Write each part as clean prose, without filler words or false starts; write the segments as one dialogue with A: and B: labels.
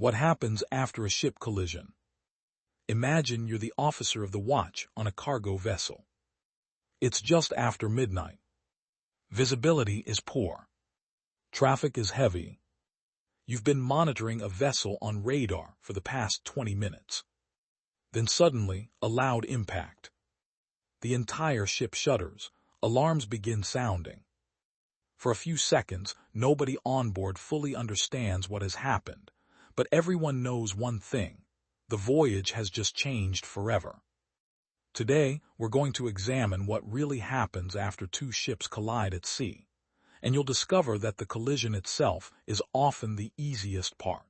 A: What happens after a ship collision? Imagine you're the officer of the watch on a cargo vessel. It's just after midnight. Visibility is poor. Traffic is heavy. You've been monitoring a vessel on radar for the past 20 minutes. Then suddenly, a loud impact. The entire ship shudders. Alarms begin sounding. For a few seconds, nobody on board fully understands what has happened, but everyone knows one thing: the voyage has just changed forever. Today, we're going to examine what really happens after two ships collide at sea, and you'll discover that the collision itself is often the easiest part.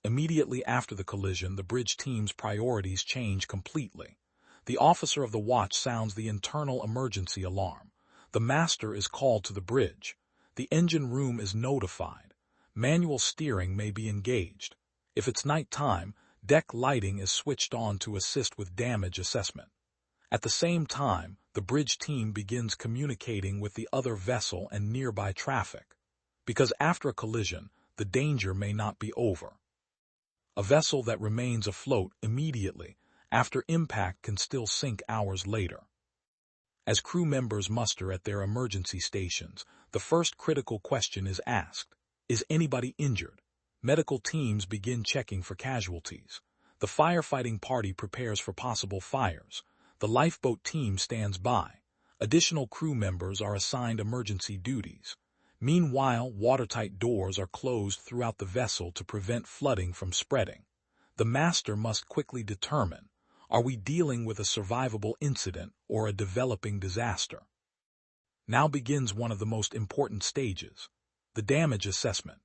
A: Immediately after the collision, the bridge team's priorities change completely. The officer of the watch sounds the internal emergency alarm. The master is called to the bridge. The engine room is notified. Manual steering may be engaged. If it's nighttime, deck lighting is switched on to assist with damage assessment. At the same time, the bridge team begins communicating with the other vessel and nearby traffic, because after a collision, the danger may not be over. A vessel that remains afloat immediately after impact can still sink hours later. As crew members muster at their emergency stations, the first critical question is asked: is anybody injured? Medical teams begin checking for casualties. The firefighting party prepares for possible fires. The lifeboat team stands by. Additional crew members are assigned emergency duties. Meanwhile, watertight doors are closed throughout the vessel to prevent flooding from spreading. The master must quickly determine: are we dealing with a survivable incident or a developing disaster? Now begins one of the most important stages: the damage assessment.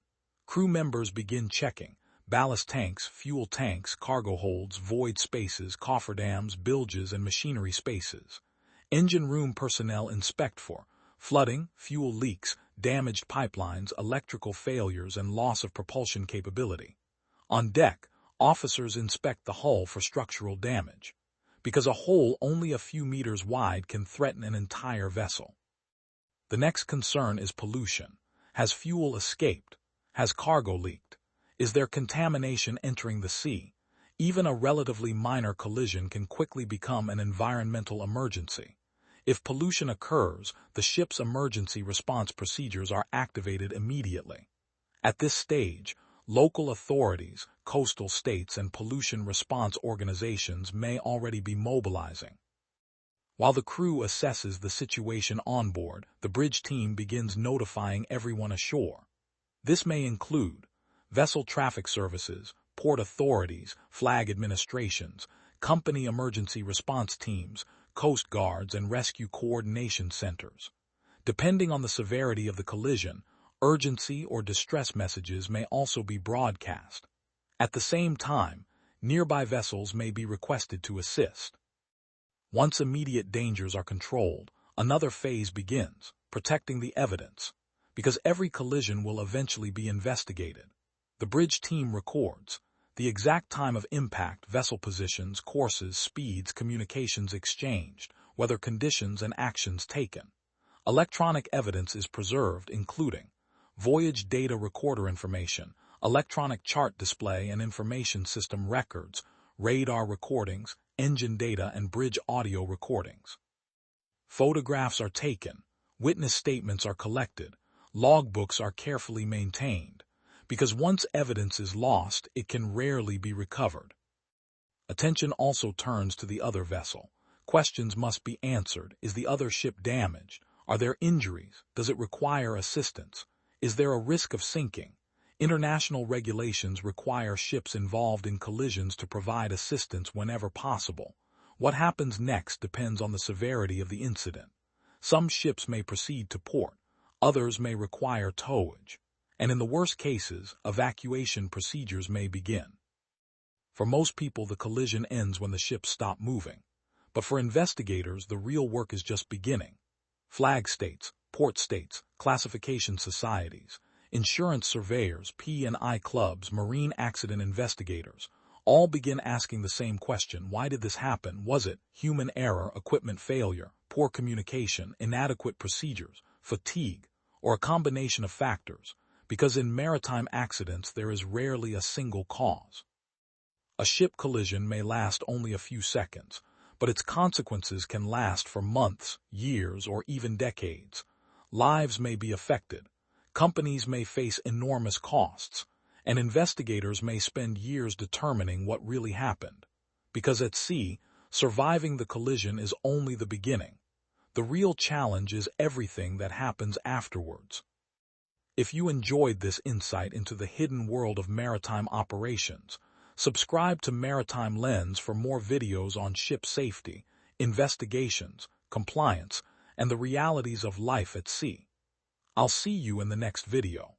A: Crew members begin checking ballast tanks, fuel tanks, cargo holds, void spaces, cofferdams, bilges, and machinery spaces. Engine room personnel inspect for flooding, fuel leaks, damaged pipelines, electrical failures, and loss of propulsion capability. On deck, officers inspect the hull for structural damage, because a hole only a few meters wide can threaten an entire vessel. The next concern is pollution. Has fuel escaped? Has cargo leaked? Is there contamination entering the sea? Even a relatively minor collision can quickly become an environmental emergency. If pollution occurs, the ship's emergency response procedures are activated immediately. At this stage, local authorities, coastal states, and pollution response organizations may already be mobilizing. While the crew assesses the situation on board, the bridge team begins notifying everyone ashore. This may include vessel traffic services, port authorities, flag administrations, company emergency response teams, coast guards, and rescue coordination centers. Depending on the severity of the collision, urgency or distress messages may also be broadcast. At the same time, nearby vessels may be requested to assist. Once immediate dangers are controlled, another phase begins: protecting the evidence, because every collision will eventually be investigated. The bridge team records the exact time of impact, vessel positions, courses, speeds, communications exchanged, weather conditions, and actions taken. Electronic evidence is preserved, including voyage data recorder information, electronic chart display and information system records, radar recordings, engine data, and bridge audio recordings. Photographs are taken, witness statements are collected, logbooks are carefully maintained, because once evidence is lost, it can rarely be recovered. Attention also turns to the other vessel. Questions must be answered: is the other ship damaged? Are there injuries? Does it require assistance? Is there a risk of sinking? International regulations require ships involved in collisions to provide assistance whenever possible. What happens next depends on the severity of the incident. Some ships may proceed to port, others may require towage, and in the worst cases, evacuation procedures may begin. For most people, the collision ends when the ships stop moving, but for investigators, the real work is just beginning. Flag states, port states, classification societies, insurance surveyors, P&I clubs, marine accident investigators, all begin asking the same question: why did this happen? Was it human error, equipment failure, poor communication, inadequate procedures, fatigue, or a combination of factors? because in maritime accidents there is rarely a single cause. A ship collision may last only a few seconds, but its consequences can last for months, years, or even decades. Lives may be affected, companies may face enormous costs, and investigators may spend years determining what really happened. Because at sea, surviving the collision is only the beginning. The real challenge is everything that happens afterwards. If you enjoyed this insight into the hidden world of maritime operations, subscribe to Maritime Lens for more videos on ship safety, investigations, compliance, and the realities of life at sea. I'll see you in the next video.